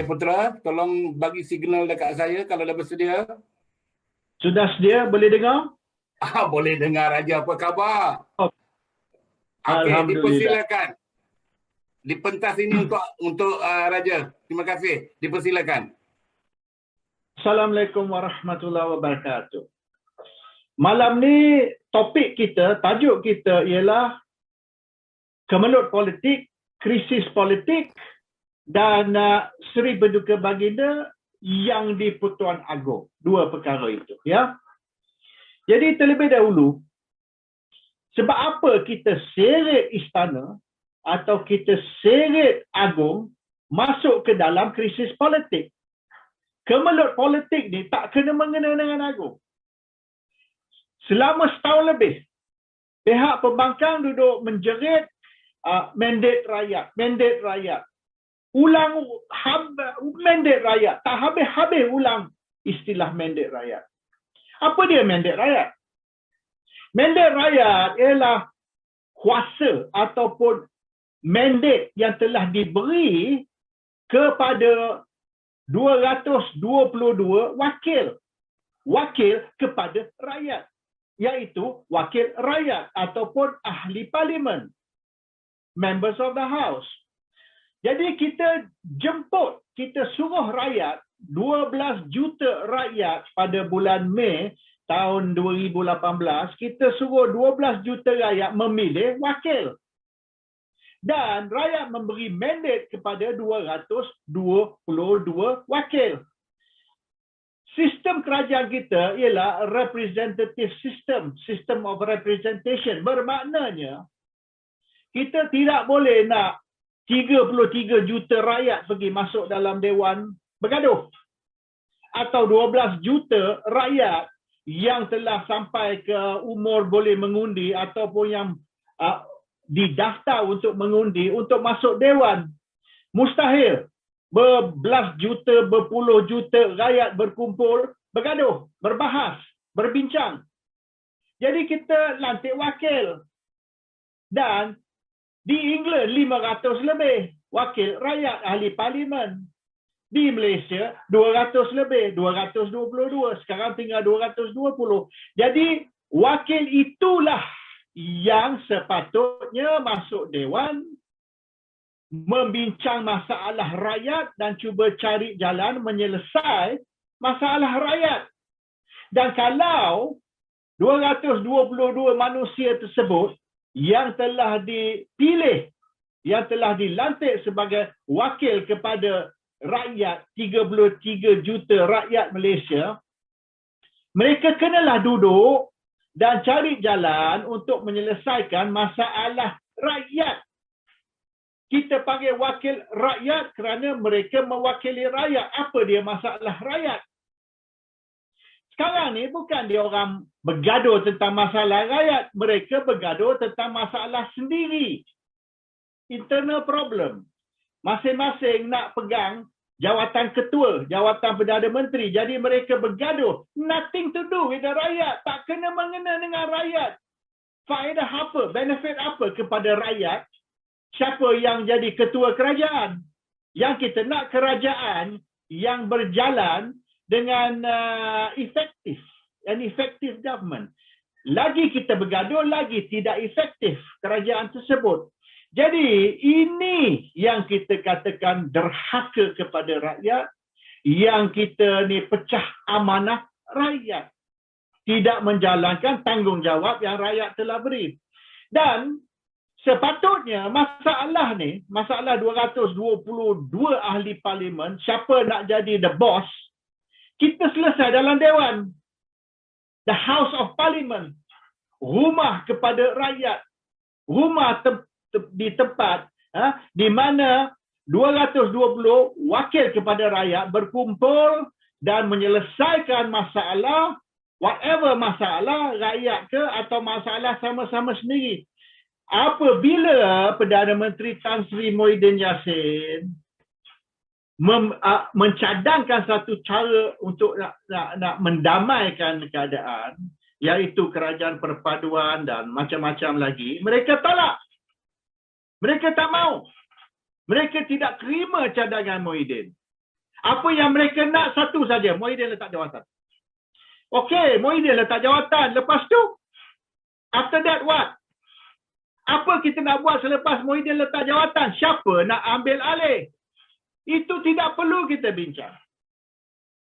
Raja Putra, tolong bagi signal dekat saya kalau dah bersedia. Sudah sedia, boleh dengar? Boleh dengar Raja, apa khabar? Oh, Okey, Alhamdulillah. dipersilakan. Dipentas ini untuk Raja. Terima kasih. Dipersilakan. Assalamualaikum warahmatullahi wabarakatuh. Malam ni topik kita, tajuk kita ialah Kemelut Politik, Krisis Politik dan Seri Berduka Baginda yang di Pertuan Agong. Dua perkara itu, ya. Jadi terlebih dahulu, sebab apa kita seret istana atau kita seret Agong masuk ke dalam krisis politik? Kemelut politik ni tak kena mengena dengan Agong. Selama setahun lebih, pihak pembangkang duduk menjerit mandat rakyat. Ulang mandat rakyat. Tak habis-habis ulang istilah mandat rakyat. Apa dia mandat rakyat? Mandat rakyat ialah kuasa ataupun mandat yang telah diberi kepada 222 wakil kepada rakyat, iaitu wakil rakyat ataupun ahli parlimen, members of the house. Jadi kita jemput, kita suruh rakyat, 12 juta rakyat pada bulan Mei tahun 2018, kita suruh 12 juta rakyat memilih wakil. Dan rakyat memberi mandat kepada 222 wakil. Sistem kerajaan kita ialah representative system of representation. Bermaknanya, kita tidak boleh nak 33 juta rakyat pergi masuk dalam Dewan bergaduh. Atau 12 juta rakyat yang telah sampai ke umur boleh mengundi ataupun yang didaftar untuk mengundi untuk masuk Dewan. Mustahil. Berbelas juta, berpuluh juta rakyat berkumpul, bergaduh, berbahas, berbincang. Jadi kita lantik wakil. Dan di England 500 lebih wakil rakyat ahli parlimen. Di Malaysia 200 lebih, 222. Sekarang tinggal 220. Jadi wakil itulah yang sepatutnya masuk Dewan, membincang masalah rakyat dan cuba cari jalan menyelesaikan masalah rakyat. Dan kalau 222 manusia tersebut yang telah dipilih, yang telah dilantik sebagai wakil kepada rakyat, 33 juta rakyat Malaysia, mereka kenalah duduk dan cari jalan untuk menyelesaikan masalah rakyat. Kita panggil wakil rakyat kerana mereka mewakili rakyat. Apa dia masalah rakyat? Sekarang ni bukan dia orang bergaduh tentang masalah rakyat. Mereka bergaduh tentang masalah sendiri. Internal problem. Masing-masing nak pegang jawatan ketua, jawatan Perdana Menteri. Jadi mereka bergaduh. Nothing to do with the rakyat. Tak kena mengena dengan rakyat. Faedah apa? Benefit apa kepada rakyat? Siapa yang jadi ketua kerajaan? Yang kita nak kerajaan yang berjalan dengan efektif. An effective government. Lagi kita bergaduh, lagi tidak efektif kerajaan tersebut. Jadi ini yang kita katakan derhaka kepada rakyat, yang kita ni pecah amanah rakyat, tidak menjalankan tanggungjawab yang rakyat telah beri. Dan sepatutnya masalah ni, masalah 222 ahli parlimen, siapa nak jadi the boss, kita selesai dalam Dewan. The House of Parliament. Rumah kepada rakyat. Rumah di tempat di mana 220 wakil kepada rakyat berkumpul dan menyelesaikan masalah, whatever masalah rakyat ke atau masalah sama-sama sendiri. Apabila Perdana Menteri Tan Sri Muhyiddin Yassin mencadangkan satu cara untuk nak mendamaikan keadaan, iaitu kerajaan perpaduan dan macam-macam lagi, mereka tolak. Mereka tak mau. Mereka tidak terima cadangan Muhyiddin. Apa yang mereka nak satu saja, Muhyiddin letak jawatan. Okey, Muhyiddin letak jawatan. Lepas tu, after that what? Apa kita nak buat selepas Muhyiddin letak jawatan? Siapa nak ambil alih? Itu tidak perlu kita bincang.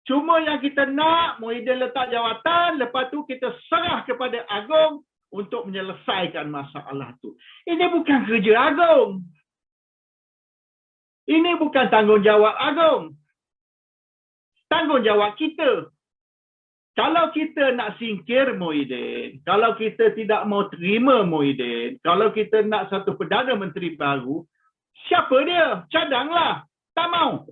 Cuma yang kita nak, Muhyiddin letak jawatan, lepas tu kita serah kepada Agong untuk menyelesaikan masalah tu. Ini bukan kerja Agong. Ini bukan tanggungjawab Agong. Tanggungjawab kita. Kalau kita nak singkir Muhyiddin, kalau kita tidak mau terima Muhyiddin, kalau kita nak satu Perdana Menteri baru, siapa dia? Cadanglah. Tak mau.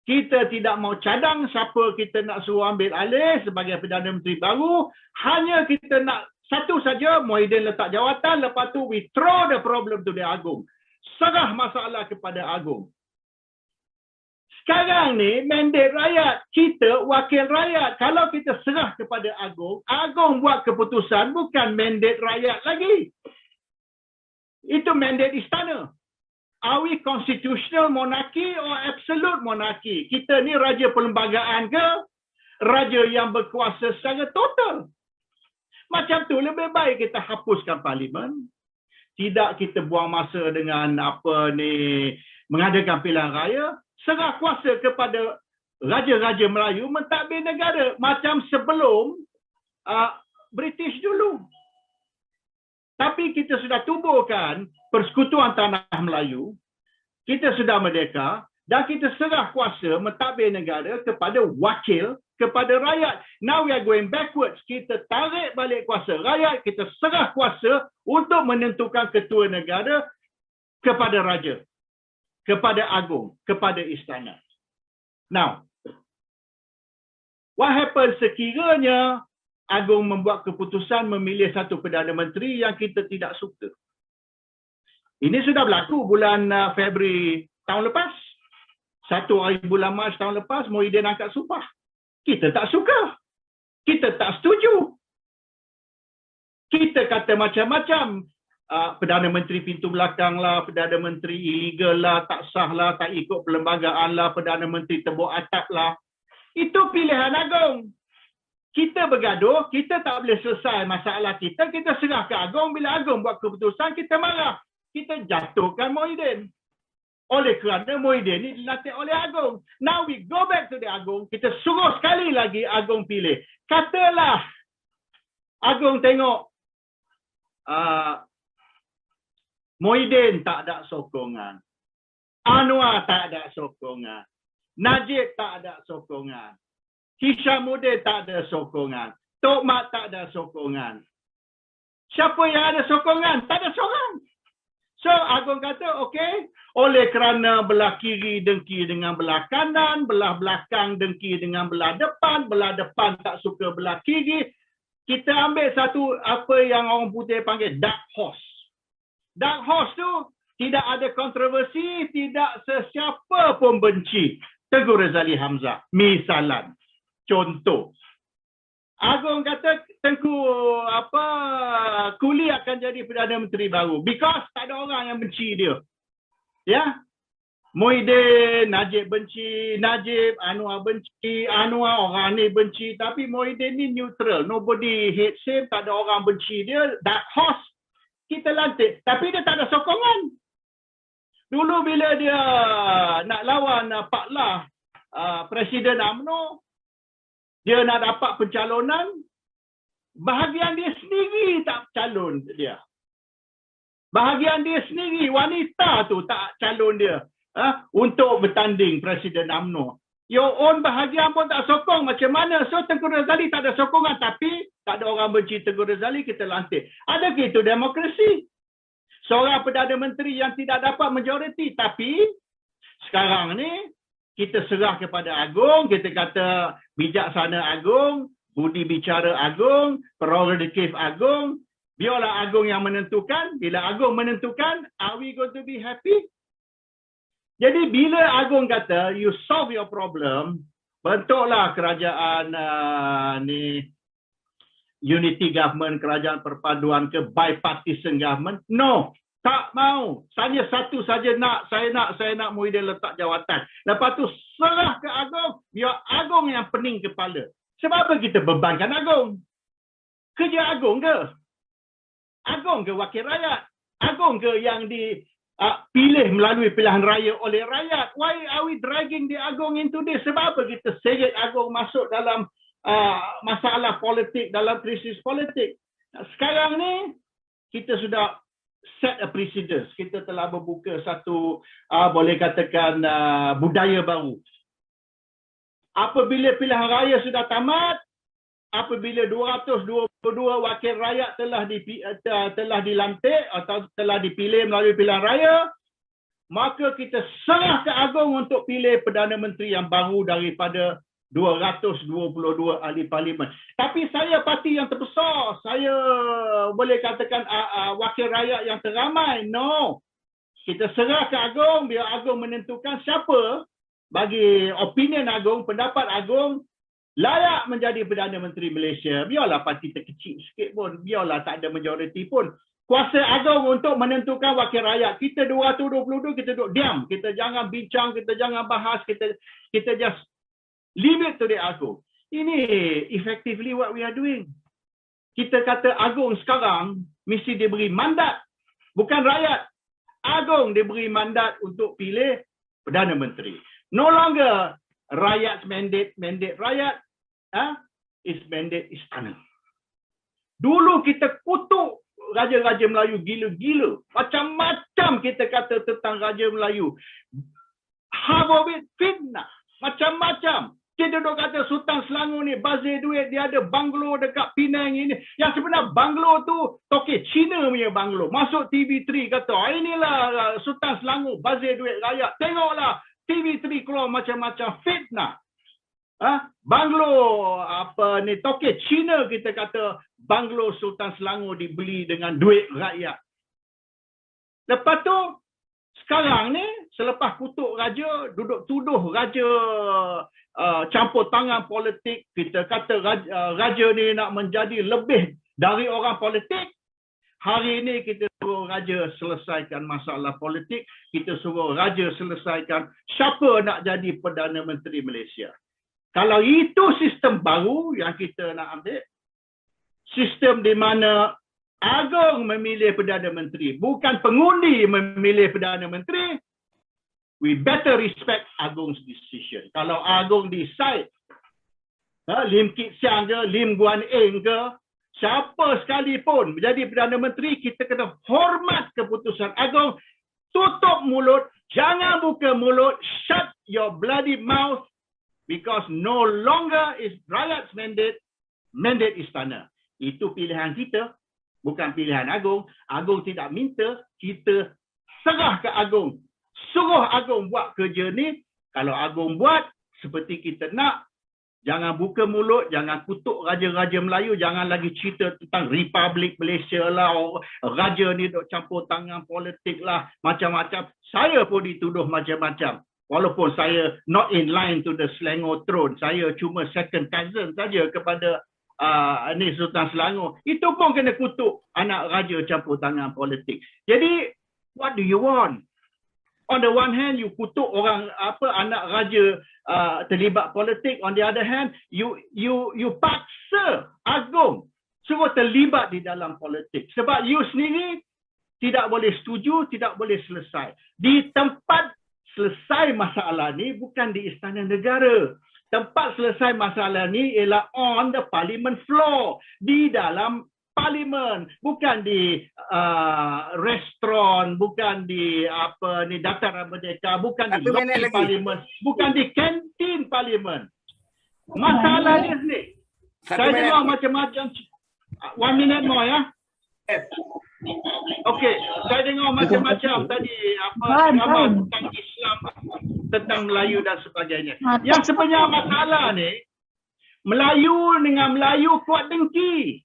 Kita tidak mau cadang siapa kita nak suruh ambil alih sebagai Perdana Menteri baru. Hanya kita nak satu saja, Muhyiddin letak jawatan, lepas tu we throw the problem to the Agong. Serah masalah kepada Agong. Sekarang ni mandat rakyat, kita wakil rakyat. Kalau kita serah kepada Agong, Agong buat keputusan bukan mandat rakyat lagi. Itu mandat istana. Are we constitutional monarchy or absolute monarchy? Kita ni raja perlembagaan ke? Raja yang berkuasa secara total? Macam tu lebih baik kita hapuskan parlimen. Tidak kita buang masa dengan mengadakan pilihan raya. Serah kuasa kepada raja-raja Melayu mentadbir negara macam sebelum British dulu. Tapi kita sudah tubuhkan Persekutuan Tanah Melayu, kita sudah merdeka dan kita serah kuasa mentadbir negara kepada wakil, kepada rakyat. Now we are going backwards. Kita tarik balik kuasa rakyat, kita serah kuasa untuk menentukan ketua negara kepada raja, kepada Agong, kepada istana. Now, what happens sekiranya Agong membuat keputusan memilih satu Perdana Menteri yang kita tidak suka? Ini sudah berlaku bulan Februari tahun lepas. 1 hari bulan Mac tahun lepas, Muhyiddin angkat sumpah. Kita tak suka. Kita tak setuju. Kita kata macam-macam. Perdana Menteri pintu belakang lah, Perdana Menteri illegal lah, tak sah lah, tak ikut perlembagaan lah, Perdana Menteri tebuk atap lah. Itu pilihan Agong. Kita bergaduh, kita tak boleh selesai masalah kita serah ke Agong. Bila Agong buat keputusan, kita marah. Kita jatuhkan Muhyiddin. Oleh kerana Muhyiddin ini dilantik oleh Agong. Now we go back to the Agong. Kita suruh sekali lagi Agong pilih. Katalah Agong tengok Muhyiddin tak ada sokongan. Anwar tak ada sokongan. Najib tak ada sokongan. Hishamuddin tak ada sokongan. Tok Mat tak ada sokongan. Siapa yang ada sokongan? Tak ada sokongan. So Agong kata, okey, oleh kerana belah kiri dengki dengan belah kanan, belah belakang dengki dengan belah depan tak suka belah kiri, kita ambil satu apa yang orang putih panggil dark horse. Dark horse tu tidak ada kontroversi, tidak sesiapa pun benci. Tengku Razali Hamzah, misalan. Contoh. Agong kata Tengku Kuli akan jadi Perdana Menteri baru because tak ada orang yang benci dia. Ya. Muhyiddin, Najib benci, Najib, Anwar benci, Anwar orang ni benci, tapi Muhyiddin ni neutral. Nobody hates him, tak ada orang benci dia. Dark horse. Kita lantik. Tapi dia tak ada sokongan. Dulu bila dia nak lawan Pak Lah, Presiden UMNO, dia nak dapat pencalonan, bahagian dia sendiri tak calon dia. Bahagian dia sendiri, wanita tu tak calon dia untuk bertanding Presiden UMNO. Your own bahagian pun tak sokong, macam mana? So Tengku Razali tak ada sokongan, tapi tak ada orang benci Tengku Razali, kita lantik. Adakah itu demokrasi? Seorang Perdana Menteri yang tidak dapat majoriti, tapi sekarang ni kita serah kepada Agong, kita kata bijaksana Agong, budi bicara Agong, prerogatif Agong, biarlah Agong yang menentukan. Bila Agong menentukan, are we going to be happy? Jadi bila Agong kata, you solve your problem, bentuklah kerajaan unity government, kerajaan perpaduan ke bipartisan government. No, Tak mau. Saya satu saja saya nak Muhyiddin letak jawatan. Lepas tu serah ke Agong, biar Agong yang pening kepala. Sebab apa kita bebankan Agong? Kerja Agong ke? Agong ke wakil rakyat? Agong ke yang dipilih melalui pilihan raya oleh rakyat? Why are we dragging the Agong into this? Sebab apa kita seret Agong masuk dalam masalah politik, dalam krisis politik? Sekarang ni kita sudah set a precedence. Kita telah membuka satu boleh katakan budaya baru. Apabila pilihan raya sudah tamat, apabila 222 wakil rakyat telah dilantik atau telah dipilih melalui pilihan raya, maka kita serah ke Agong untuk pilih Perdana Menteri yang baru daripada 222 ahli parlimen. Tapi saya parti yang terbesar. Saya boleh katakan wakil rakyat yang teramai. No. Kita serah ke Agong, biar Agong menentukan siapa bagi opinion Agong, pendapat Agong layak menjadi Perdana Menteri Malaysia. Biarlah parti terkecil sikit pun, biarlah tak ada majoriti pun. Kuasa Agong untuk menentukan wakil rakyat. Kita 222, kita duduk diam. Kita jangan bincang, kita jangan bahas, kita just leave it to the Agong. Ini effectively what we are doing. Kita kata Agong sekarang mesti diberi mandat. Bukan rakyat. Agong diberi mandat untuk pilih Perdana Menteri. No longer rakyat's mandate rakyat. It's mandate istana. Dulu kita kutuk raja-raja Melayu gila-gila. Macam-macam kita kata tentang Raja Melayu. Half of it fitnah. Macam-macam. Kita duduk kata Sultan Selangor ni bazir duit, dia ada banglo dekat Penang ini. Yang sebenarnya banglo tu toke Cina punya banglo. Masuk TV3 kata, inilah Sultan Selangor bazir duit rakyat. Tengoklah TV3 keluar macam-macam fitnah. Banglo toke Cina, kita kata banglo Sultan Selangor dibeli dengan duit rakyat. Lepas tu sekarang ni selepas kutuk raja, duduk tuduh raja campur tangan politik, kita kata raja ni nak menjadi lebih dari orang politik. Hari ini kita suruh raja selesaikan masalah politik, kita suruh raja selesaikan siapa nak jadi Perdana Menteri Malaysia. Kalau itu sistem baru yang kita nak ambil, sistem di mana Agong memilih Perdana Menteri, bukan pengundi memilih Perdana Menteri, we better respect Agong's decision. Kalau Agong decide, Lim Kit Siang ke, Lim Guan Eng ke, siapa sekalipun menjadi Perdana Menteri, kita kena hormat keputusan Agong. Tutup mulut, jangan buka mulut, shut your bloody mouth, because no longer is rakyat's mandate istana. Itu pilihan kita, bukan pilihan Agong. Agong tidak minta, kita serah ke Agong. Suruh Agong buat kerja ni. Kalau Agong buat seperti kita nak, jangan buka mulut, jangan kutuk raja-raja Melayu, jangan lagi cerita tentang Republik Malaysia lah, raja ni duk campur tangan politik lah, macam-macam. Saya pun dituduh macam-macam. Walaupun saya not in line to the Selangor throne, saya cuma second cousin saja kepada ni Sultan Selangor. Itu pun kena kutuk anak raja campur tangan politik. Jadi, what do you want? On the one hand, you kutuk orang anak raja terlibat politik. On the other hand, you paksa Agong suruh terlibat di dalam politik. Sebab you sendiri tidak boleh setuju, tidak boleh selesai. Di tempat selesai masalah ni bukan di Istana Negara. Tempat selesai masalah ni ialah on the parliament floor, di dalam parlimen, bukan di restoran, bukan di Dataran Merdeka, bukan di lobi parlimen, bukan di kantin parlimen. Masalah dia ni. Saya dengar macam-macam. 1 minute more ya. Okey, saya dengar macam-macam tadi tentang Islam, tentang Melayu dan sebagainya. Yang sebenarnya masalah ni, Melayu dengan Melayu kuat dengki.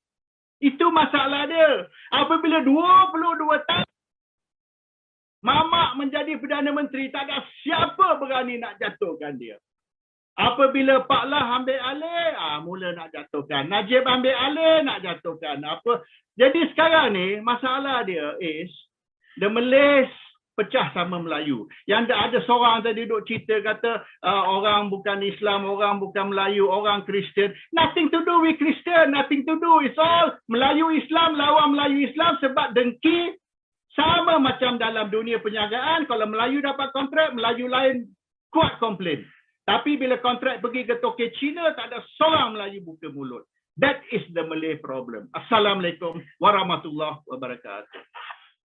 Itu masalah dia. Apabila 22 tahun Mamak menjadi Perdana Menteri, tak ada siapa berani nak jatuhkan dia. Apabila Pak Lah ambil alih, mula nak jatuhkan. Najib ambil alih, nak jatuhkan. Jadi sekarang ni, masalah dia is, The Malays pecah sama Melayu. Yang ada seorang tadi duduk cerita kata orang bukan Islam, orang bukan Melayu, orang Kristian. Nothing to do with Christian, nothing to do. It's all Melayu Islam lawan Melayu Islam sebab dengki. Sama macam dalam dunia perniagaan, kalau Melayu dapat kontrak, Melayu lain kuat komplain. Tapi bila kontrak pergi ke Tokyo China, tak ada seorang Melayu buka mulut. That is the Malay problem. Assalamualaikum warahmatullahi wabarakatuh.